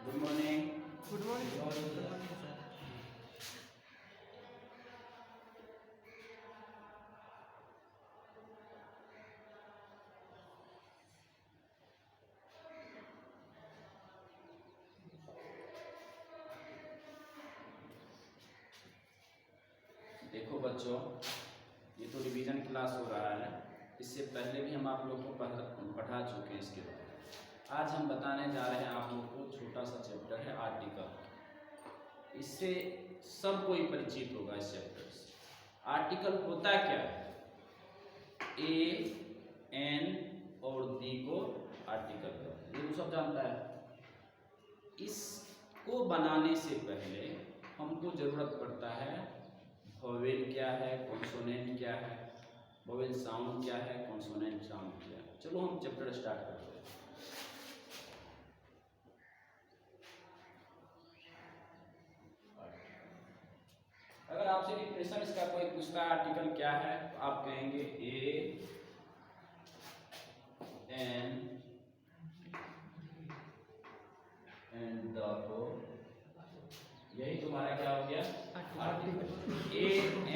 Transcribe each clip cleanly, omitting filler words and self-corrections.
Good morning. Good morning sir. देखो बच्चों, ये तो रिवीजन क्लास हो रहा है। इससे पहले भी हम आप लोग को पढ़ा चुके हैं इसके बारे में। आज हम बताने जा रहे हैं आप लोग को छोटा सा चैप्टर है आर्टिकल। इससे सब कोई परिचित होगा इस चैप्टर से। आर्टिकल होता क्या है? ए एन और दी को आर्टिकल का, ये तो सब जानता है। इसको बनाने से पहले हमको जरूरत पड़ता है वोवेल क्या है, कॉन्सोनेंट क्या है, वोवेल साउंड क्या है, कॉन्सोनेंट साउंड क्या है। चलो हम चैप्टर स्टार्ट करते हैं। अगर आपसे डिफिनेशन इसका कोई पूछता है आर्टिकल क्या है, तो आप कहेंगे ए एन एंड द को, यही तुम्हारा क्या हो गया आर्टिकल। ए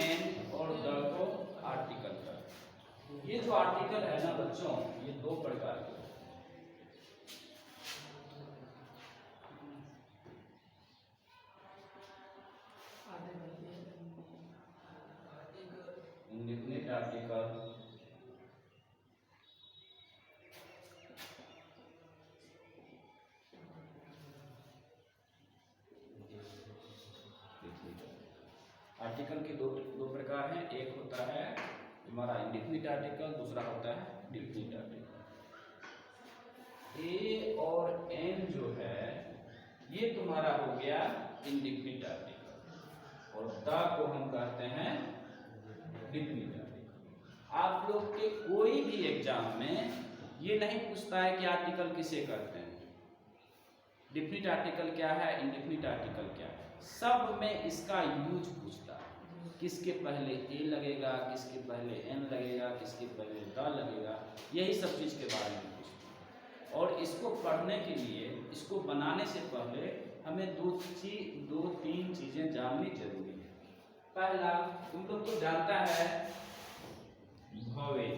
एन और द को आर्टिकल का। ये जो आर्टिकल है ना बच्चों, ये दो प्रकार के इंडेफिनिट आर्टिकल आर्टिकल के दो प्रकार हैं। एक होता है हमारा इंडेफिनिट आर्टिकल, दूसरा होता है डेफिनिट आर्टिकल। ए और एन जो है ये तुम्हारा हो गया इंडेफिनिट आर्टिकल और द को हम कहते हैं डेफिनिट आर्टिकल। आप लोग के कोई भी एग्जाम में ये नहीं पूछता है कि आर्टिकल किसे कहते हैं, डेफिनिट आर्टिकल क्या है, इंडेफिनिट आर्टिकल क्या है। सब में इसका यूज पूछता है। किसके पहले ए लगेगा, किसके पहले एन लगेगा, किसके पहले द लगेगा, यही सब चीज के बारे में पूछता है। और इसको पढ़ने के लिए, इसको बनाने से पहले हमें दो तीन चीजें जाननी जरूरी है। पहला, तुम लोग तो जानता है वोवेल।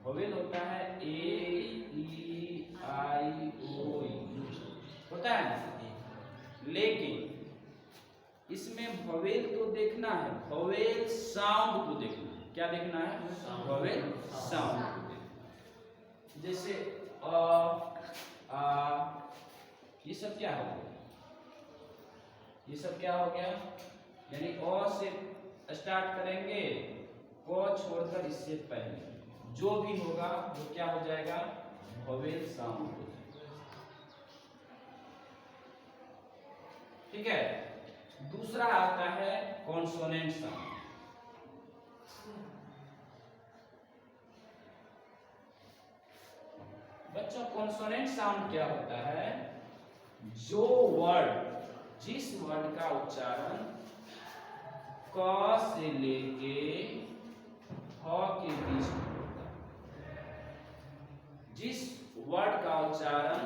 वोवेल होता है ए ई आई ओ यू, होता है ना। लेकिन इसमें वोवेल तो देखना है, वोवेल साउंड को देखना है। क्या देखना है? वोवेल साउंड को देखना है। जैसे आ, ये सब क्या हो गया? ये सब क्या हो गया? यानी अ से स्टार्ट करेंगे, को छोड़कर इससे पहले जो भी होगा वो क्या हो जाएगा? वोवेल साउंड हो जाएगा। ठीक है। दूसरा आता है कॉन्सोनेंट साउंड। बच्चों, कॉन्सोनेंट साउंड क्या होता है? जो वर्ड, जिस वर्ड का उच्चारण क से लेके ह के बीच में होता है। जिस वर्ड का उच्चारण,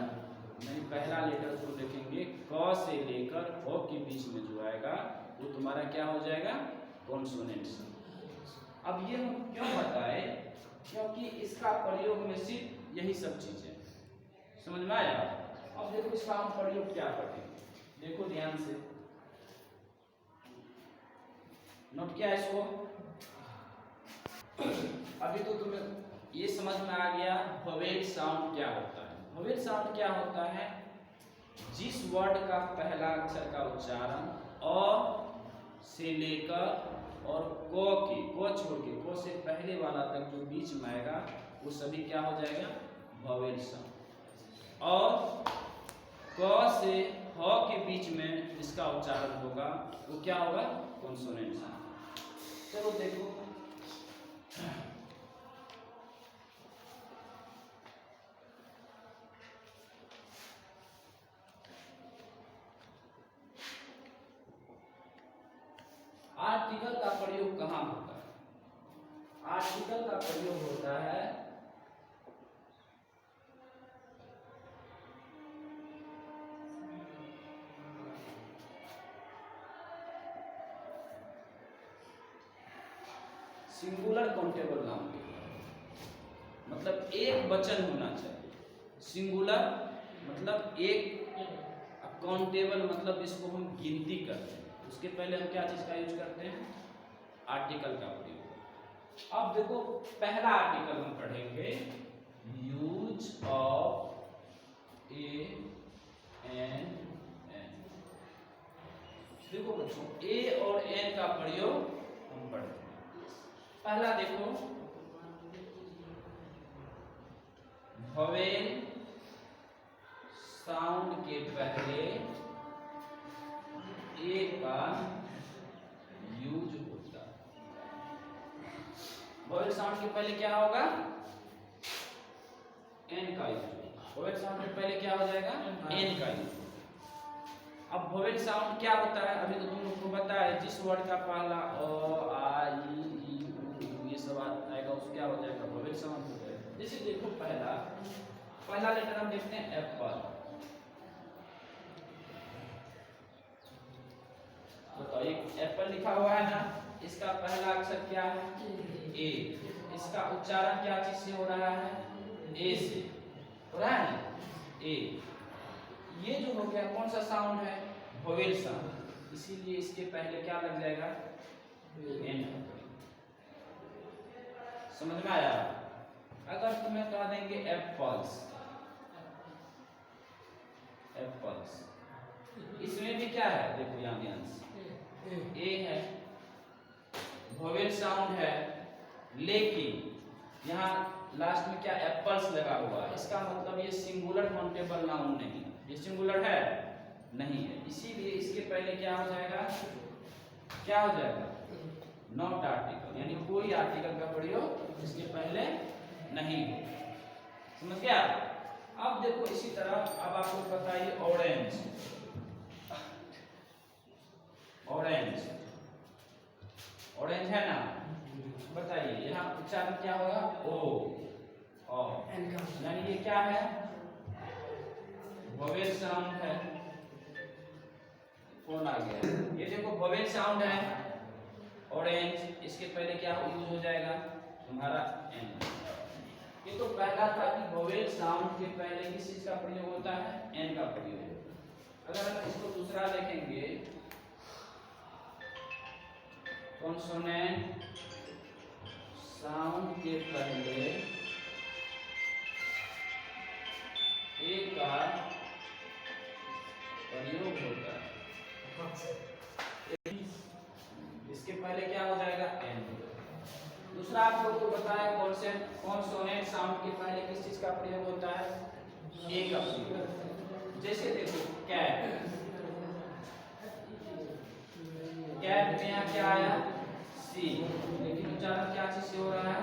यानी पहला लेटर को देखेंगे, क से लेकर ह के बीच में जो आएगा वो तुम्हारा क्या हो जाएगा? Consonant sound. अब ये हम क्यों बताए? क्योंकि इसका प्रयोग में सिर्फ यही सब चीजें समझ में आया। अब देखो इसका हम प्रयोग क्या करेंगे, देखो ध्यान से, नोट किया इसको। अभी तो तुम्हें ये समझ में आ गया वोवेल साउंड क्या होता है। वोवेल साउंड क्या होता है? जिस वर्ड का पहला अक्षर का उच्चारण अ से लेकर और को छोड़ के, को से पहले वाला तक जो बीच में आएगा वो सभी क्या हो जाएगा? Vowel sound. और क से ह के बीच में जिसका उच्चारण होगा वो क्या होगा? Consonant sound. चलो देखो, आर्टिकल का प्रयोग कहाँ होता है? आर्टिकल का प्रयोग होता है सिंगुलर काउंटेबल नाउन के मतलब एक वचन होना चाहिए। सिंगुलर मतलब एक, काउंटेबल मतलब इसको हम गिनती करते हैं। उसके पहले हम क्या चीज का यूज करते हैं? आर्टिकल का प्रयोग। अब देखो पहला आर्टिकल हम पढ़ेंगे, use of a an an. देखो बच्चों ए और एन का प्रयोग हम पढ़ेंगे। पहला देखो, वोवेल साउंड के पहले ए का यूज होता है। वोवेल साउंड के पहले क्या होगा? एन का यूज होगा। वोवेल साउंड के पहले क्या हो जाएगा? एन का यूज। अब वोवेल साउंड क्या होता है? अभी तो तुम लोग को पता है, जिस वर्ड का पहला अ आ ई ये सब आएगा उस क्या हो जाएगा? वोवेल साउंड हो जाएगा। जैसे देखो पहला लेटर हम देखते हैं एप्पल। तो एक एप्पल लिखा हुआ है ना, इसका पहला अक्षर क्या है? ए। इसका उच्चारण क्या चीज से हो रहा है? ए से हो रहा है ना, ए। ये जो हो गया कौन सा साउंड है? Vowel sound. इसीलिए इसके पहले क्या लग जाएगा? एन। समझ में आया? अगर तुम्हें कह देंगे एप्पल्स, एप्पल्स, इसमें भी क्या है? देखो यहाँ ध्यान से, ए है, वोवेल साउंड है, लेकिन यहाँ लास्ट में क्या एप्पल्स लगा हुआ है। इसका मतलब ये सिंगुलर काउंटेबल नाउन नहीं है, ये सिंगुलर है नहीं है। इसीलिए इसके पहले क्या हो जाएगा? क्या हो जाएगा? नॉट आर्टिकल, यानी कोई आर्टिकल का प्रयोग इसके पहले नहीं हो। समझ गया? अब देखो इसी तरह अब आपको बताइए ऑरेंज। ऑरेंज, ऑरेंज है ना, बताइए यहाँ उच्चारण क्या होगा? ओ, यानी ये क्या है? वोवेल साउंड है। कौन आ गया? ये देखो वोवेल साउंड है ऑरेंज, इसके पहले क्या यूज हो जाएगा? तुम्हारा एन। ये तो पहला था कि वोवेल साउंड के पहले किस चीज का प्रयोग होता है? एन का प्रयोग। अगर हम इसको दूसरा देखेंगे, कॉन्सोनेंट साउंड के पहले ए का प्रयोग होता है, इसके पहले क्या हो जाएगा? एन। दूसरा आप लोग को बताया कॉन्सोनेंट साउंड के पहले किस चीज का प्रयोग होता है? ए का प्रयोग। जैसे देखो कैट, कैट में यहाँ क्या आया? सी, लेकिन उच्चारण क्या चीज से हो रहा है?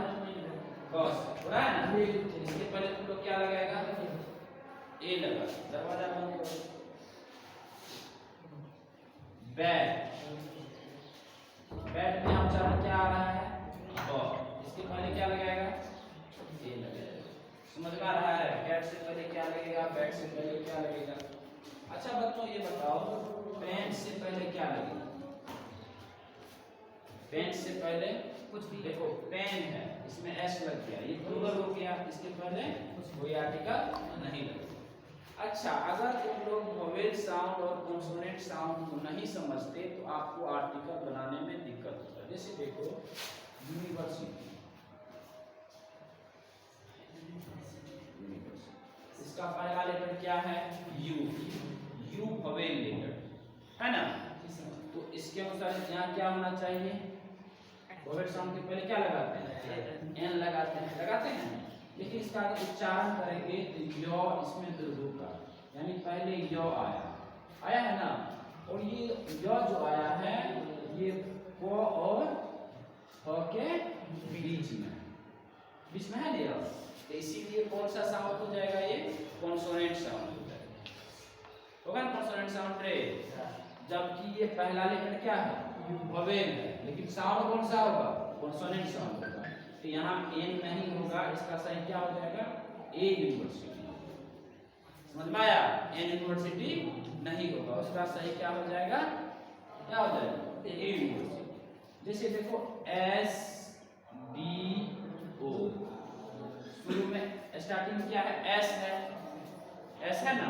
कॉस हो रहा है ना। इसके पहले तुम लोग क्या लगाएगा? ए लगा। दरवाजा बंद करो। बैट, बैट में उच्चारण क्या आ रहा है? ब। इसके पहले क्या लगाएगा? ए लगेगा। समझ में आ रहा है? कैट से पहले क्या लगेगा? बैट से पहले क्या लगेगा? अच्छा बच्चों ये बताओ, पेन से पहले क्या लगेगा? पेन से पहले कुछ भी। देखो पेन है, इसमें एस लग गया, ये प्लूरल हो गया, इसके पहले कोई आर्टिकल नहीं लगेगा। अच्छा, अगर तुम लोग वोवेल साउंड और कॉन्सोनेंट साउंड को नहीं समझते तो आपको आर्टिकल बनाने में दिक्कत होता है। जैसे देखो यूनिवर्सिटी, इसका पहला लेटर क्या है? यू। यू वोवेल लेटर है ना, तो इसके अनुसार यहाँ क्या होना चाहिए? वोवेल साउंड के पहले क्या लगाते हैं? एन लगाते हैं। लेकिन इसका उच्चारण करेंगे तो य इसमें दीर्घ का, यानी पहले य आया है ना, और ये य जो आया है ये क और फ के बीच में है ना, तो इसीलिए कौन सा साउंड हो जाएगा? ये कॉन्सोनेंट साउंड हो जाएगा। होगा ना कॉन्सोनेंट साउंड रे, जबकि ये पहला लेटर क्या है? वोवेल है, लेकिन साउंड कौन सा होगा? कॉन्सोनेंट साउंड होगा। तो यहाँ एन नहीं होगा, इसका सही क्या हो जाएगा? ए यूनिवर्सिटी। समझ में आया? एन यूनिवर्सिटी नहीं होगा, उसका सही क्या हो जाएगा? क्या हो जाएगा? ए यूनिवर्सिटी। जैसे देखो एस डी ओ। शुरू में स्टार्टिंग में क्या है, एस है, एस है ना।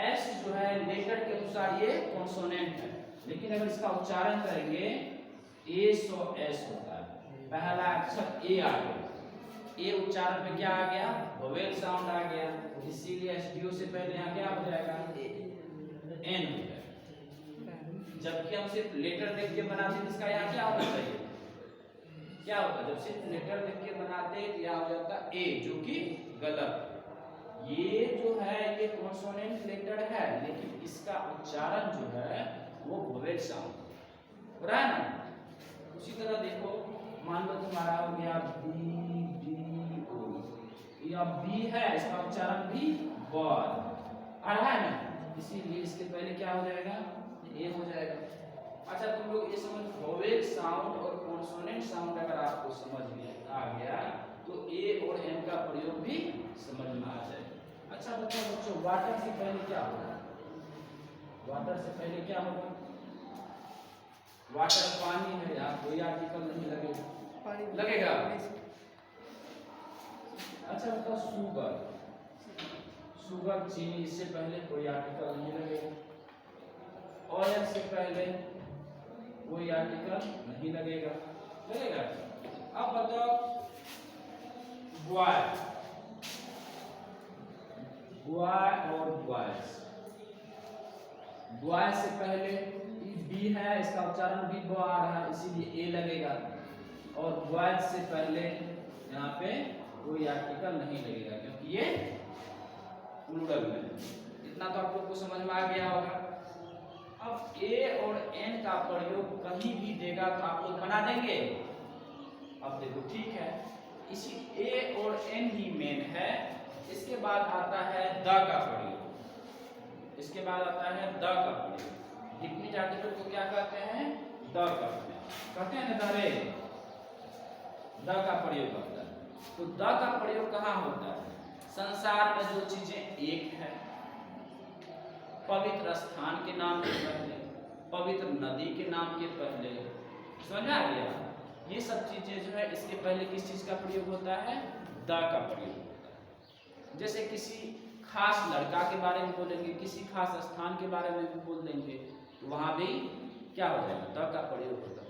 एस जो है लेटर के अनुसार ये कॉन्सोनेंट है, लेकिन अगर इसका उच्चारण करेंगे ए सो एस होता है। पहला अक्षर ए आ गया, ए उच्चारण में क्या आ गया, वोवेल साउंड आ गया, इसीलिए एसडीओ से पहले यहाँ क्या हो जाएगा, एन हो जाएगा। जबकि हम सिर्फ लेटर देख के बनाते हैं, इसका यहाँ क्या होना चाहिए, क्या होता, जब सिर्फ लेटर देख के बनाते तो यहाँ हो जाता ए, जो कि गलत। ये जो है ये कॉन्सोनेंट लेटर है, लेकिन इसका उच्चारण जो है वो वोवेल साउंड हो रहा है ना। उसी तरह देखो, मान लो तुम्हारा हो गया बी डी ओ, या बी है, इसका उच्चारण भी बॉल आ रहा है ना, इसीलिए इसके पहले क्या हो जाएगा, ए हो जाएगा। अच्छा तुम लोग ये समझ, वोवेल साउंड और कॉन्सोनेंट साउंड अगर आपको समझ में आ गया तो ए और एन का प्रयोग भी समझ में आ जाएगा। अच्छा बताओ बच्चों, वाटर से पहले क्या होगा, वाटर से पहले क्या होगा, वाटर पानी है, यहाँ कोई आर्टिकल नहीं लगेगा, लगेगा। अच्छा बताओ शुगर, शुगर चीनी, इससे पहले कोई आर्टिकल नहीं लगेगा। ऑयल से पहले कोई आर्टिकल नहीं लगेगा, लगेगा। अब बताओ बॉय, बॉय और बॉयज, बॉय से पहले बी है, इसका उच्चारण भी ब आ रहा है, इसीलिए ए लगेगा। और बॉयज से पहले यहाँ पे कोई आर्टिकल नहीं लगेगा, क्योंकि ये प्लूरल में। इतना तो आप लोग को समझ में आ गया होगा। अब ए और एन का प्रयोग कहीं भी देगा तो आप लोग बना देंगे। अब देखो ठीक है, इसी ए और एन ही मेन है, इसके बाद आता है द का प्रयोग, इसके बाद आता है द का प्रयोग। डिफिनिट आर्टिकल को क्या कहते हैं, द कहते हैं ना, रे द का प्रयोग होता है। तो द का प्रयोग कहाँ होता है, संसार में जो चीजें एक है, पवित्र स्थान के नाम के पहले, पवित्र नदी के नाम के पहले, समझ आ गया, ये सब चीजें जो है इसके पहले किस चीज का प्रयोग होता है, द का प्रयोग होता है। जैसे किसी खास लड़का के बारे में बोलेंगे, किसी खास स्थान के बारे में भी बोल देंगे, तो वहां भी क्या हो जाएगा, द का प्रयोग होगा।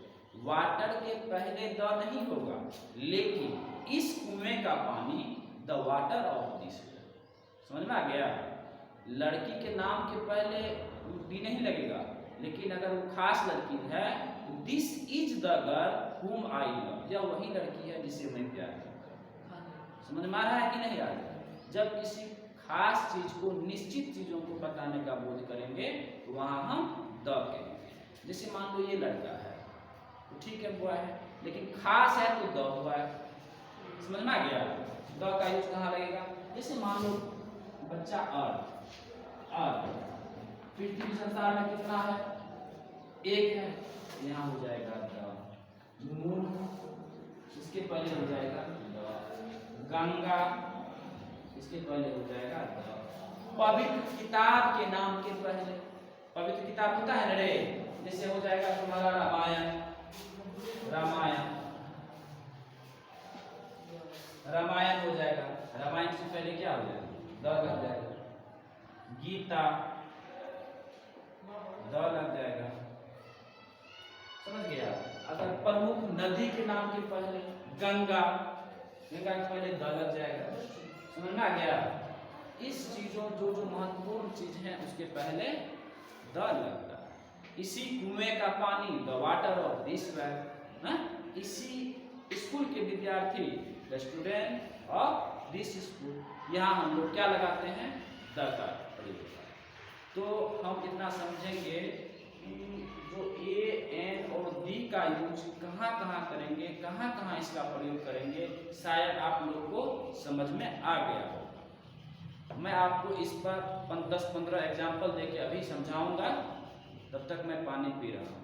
वाटर के पहले द नहीं होगा, लेकिन इस कुएं का पानी द वाटर ऑफ दिस, समझ में आ गया। लड़की के नाम के पहले डी नहीं लगेगा, लेकिन अगर वो खास लड़की है, this is the girl whom I love, यह वही लड़की है जिसे मैं प्यार करता हूं। समझ में आ रहा है कि नहीं आ रहा है। जब किसी खास चीज को, निश्चित चीजों को बताने का बोध करेंगे तो वहां हम द कहेंगे। जैसे मान लो ये लड़का है, तो ठीक है बॉय है, लेकिन खास है तो द हुआ है, समझ में आ गया। द का यूज कहाँ लगेगा, जैसे मान लो बच्चा अर्थ, पृथ्वी संसार में कितना है, एक है, यहाँ हो जाएगा द। मून, इसके पहले हो जाएगा द। गंगा, इसके पहले हो जाएगा द। पवित्र किताब के नाम के पहले, पवित्र किताब होता है ना रे, जैसे हो जाएगा तुम्हारा रामायण, रामायण, रामायण हो जाएगा। रामायण से पहले क्या हो जाएगा, द लग जाएगा। गीता, द लग जाएगा, समझ गया। अगर प्रमुख नदी के नाम के पहले गंगा, गंगा के पहले द लग जाएगा, समझ में आ गया। इस चीजों जो जो महत्वपूर्ण चीज है उसके पहले द लगता है। इसी कुएं का पानी, the water of this well, इसी स्कूल के विद्यार्थी, the student of this school, यहाँ हम लोग क्या लगाते हैं, द का प्रयोग। तो हम इतना समझेंगे कि जो ए एन और डी का यूज कहाँ कहाँ करेंगे, कहाँ कहाँ इसका प्रयोग करेंगे, शायद आप लोग को समझ में आ गया हो। मैं आपको इस पर 10-15 एग्जाम्पल देके अभी समझाऊंगा, तब तक मैं पानी पी रहा हूँ।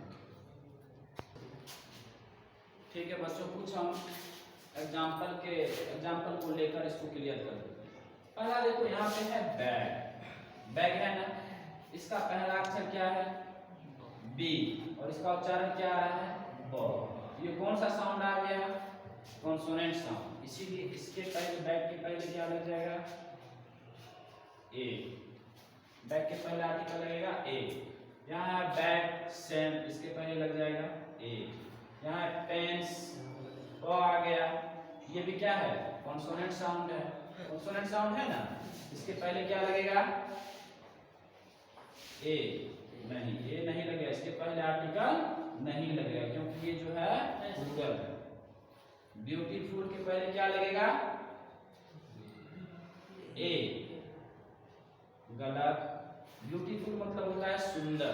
ठीक है बच्चों, कुछ हम एग्जाम्पल को लेकर इसको क्लियर कर देते हैं। पहला देखो यहाँ पे है बैग, बैग है ना, इसका पहला अक्षर क्या है, बी, और इसका उच्चारण क्या आ रहा है, ब। ये कौन सा साउंड आ गया, कॉन्सोनेंट साउंड, इसीलिए इसके पहले बैक के पहले क्या लग जाएगा ए, बैक के पहले आर्टिकल लगेगा ए। यहाँ है बैक सेम, इसके पहले लग जाएगा ए। यहाँ है पेंस, ओ आ गया, ये भी क्या है कॉन्सोनेंट साउंड है, कॉन्सोनेंट साउंड है ना, इसके पहले क्या लगेगा ए, नहीं ए नहीं लगेगा, इसके पहले आर्टिकल नहीं लगेगा क्योंकि ये जो है प्लूरल है। ब्यूटीफुल के पहले क्या लगेगा ए, गलत। ब्यूटीफुल मतलब होता है सुंदर,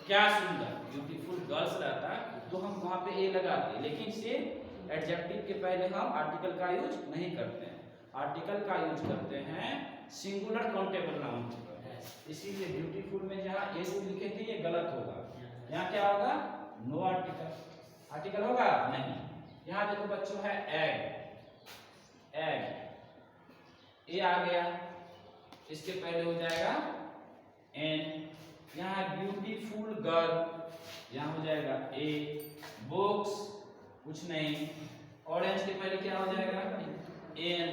क्या सुंदर, ब्यूटीफुल गर्ल्स रहता है तो हम वहां पे ए लगाते हैं, लेकिन से एडजेक्टिव के पहले हम आर्टिकल का यूज नहीं करते हैं, आर्टिकल का यूज करते हैं सिंगुलर काउंटेबल नाउन पर। इसीलिए ब्यूटीफुल में जहाँ ए टू लिखे थे ये गलत होगा, यहाँ क्या होगा नो आर्टिकल, आर्टिकल होगा नहीं। यहाँ देखो बच्चों है एग, एग ए आ गया, इसके पहले हो जाएगा एन। यहाँ ब्यूटीफुल गर्ल, यहाँ हो जाएगा ए। बुक्स कुछ नहीं, ऑरेंज के पहले क्या हो जाएगा एन।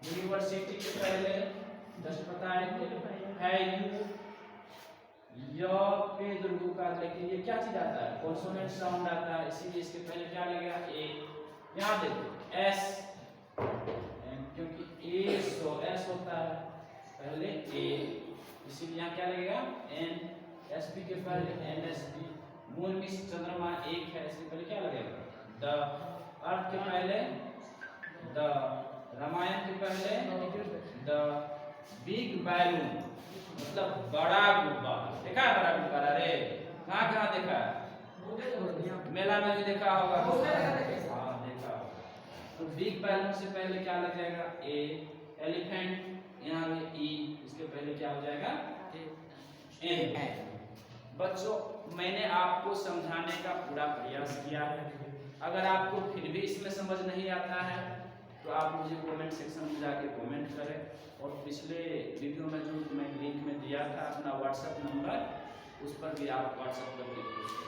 यूनिवर्सिटी के पहले जस्ट बताए है यू, पे दुर्गु का, लेकिन ये क्या चीज आता है कॉन्सोनेंट साउंड आता है, इसीलिए इसके पहले क्या लगेगा ए। यहाँ देखो एस, क्योंकि ए सो एस होता है पहले ए, इसीलिए यहाँ क्या लगेगा एन। एस पी के पहले एन एस पी। मून मिस चंद्रमा एक है, इसके पहले क्या लगेगा द। अर्थ के पहले द, रामायण के पहले द। बिग बैलून मतलब बड़ा गुब्बारा, देखा है बड़ा गुब्बारा रे, कहाँ कहाँ देखा है, मेला में भी देखा होगा, हाँ देखा। तो बिग बैलून से पहले क्या लग जाएगा ए। एलिफेंट यहाँ में ई, इसके पहले क्या हो जाएगा एन। बच्चों मैंने आपको समझाने का पूरा प्रयास किया है, अगर आपको फिर भी इसमें समझ नहीं आता है तो आप मुझे कमेंट सेक्शन में जाके कमेंट करें, और पिछले वीडियो में जो मैं लिंक में दिया था अपना व्हाट्सएप नंबर, उस पर भी आप व्हाट्सएप करके पूछ सकते।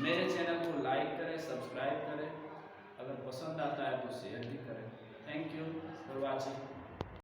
मेरे चैनल को लाइक करें, सब्सक्राइब करें, अगर पसंद आता है तो शेयर भी करें। Thank you for watching.